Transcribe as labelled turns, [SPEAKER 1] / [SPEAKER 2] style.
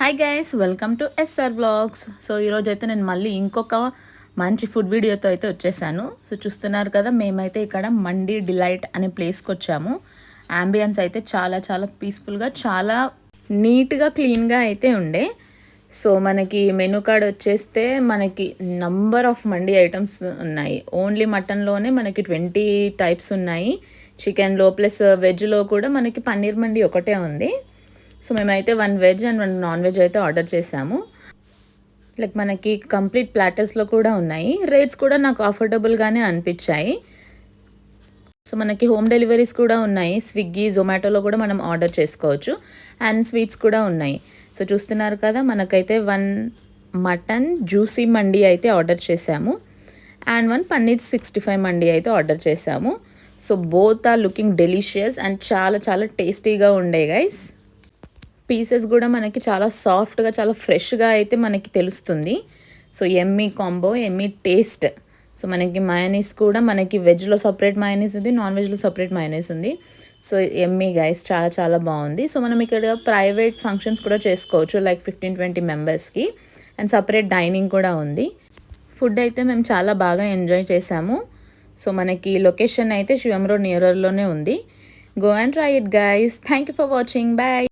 [SPEAKER 1] Hi guys, welcome to S R vlogs. So ఈరోజు అయితే నేను మళ్ళీ ఇంకొక మంచి ఫుడ్ వీడియోతో అయితే వచ్చేసాను. సో చూస్తున్నారు కదా, మేమైతే ఇక్కడ మండీ డిలైట్ అనే ప్లేస్కి వచ్చాము. అంబియన్స్ అయితే చాలా చాలా పీస్ఫుల్గా, చాలా నీట్గా, క్లీన్గా అయితే ఉండే. సో మనకి మెనూ కార్డ్ వచ్చేస్తే మనకి నంబర్ ఆఫ్ మండీ ఐటమ్స్ ఉన్నాయి. ఓన్లీ మటన్లోనే మనకి 20 టైప్స్ ఉన్నాయి. చికెన్లో ప్లస్ వెజ్లో కూడా మనకి పన్నీర్ మండీ ఒకటే ఉంది. సో మేమైతే 1 వెజ్ అండ్ 1 నాన్ వెజ్ అయితే ఆర్డర్ చేసాము. లైక్ మనకి కంప్లీట్ ప్లాటర్స్లో కూడా ఉన్నాయి. రేట్స్ కూడా నాకు అఫోర్డబుల్గానే అనిపించాయి. సో మనకి హోమ్ డెలివరీస్ కూడా ఉన్నాయి. స్విగ్గీ, జొమాటోలో కూడా మనం ఆర్డర్ చేసుకోవచ్చు. అండ్ స్వీట్స్ కూడా ఉన్నాయి. సో చూస్తున్నారు కదా, మనకైతే 1 మటన్ జ్యూసీ మండీ అయితే ఆర్డర్ చేసాము. అండ్ 1 పన్నీర్ 65 మండీ అయితే ఆర్డర్ చేసాము. So both are looking delicious and చాలా చాలా టేస్టీగా ఉండే గైస్. పీసెస్ కూడా మనకి చాలా సాఫ్ట్గా, చాలా ఫ్రెష్గా అయితే మనకి తెలుస్తుంది. So Emmy combo, Emmy taste. So మనకి మయోనీస్ కూడా మనకి వెజ్లో సపరేట్ మయోనీస్ ఉంది, నాన్ వెజ్లో సపరేట్ మయోనీస్ ఉంది. సో ఎమ్మీ గైస్, చాలా చాలా బాగుంది. సో మనం ఇక్కడ ప్రైవేట్ ఫంక్షన్స్ కూడా చేసుకోవచ్చు, లైక్ 15-20 మెంబర్స్కి. అండ్ సపరేట్ డైనింగ్ కూడా ఉంది. ఫుడ్ అయితే మేము చాలా బాగా ఎంజాయ్ చేసాము. సో మనకి లొకేషన్ అయితే శివం రోడ్ నియర్లోనే ఉంది. Go and try it guys. Thank you for watching. Bye.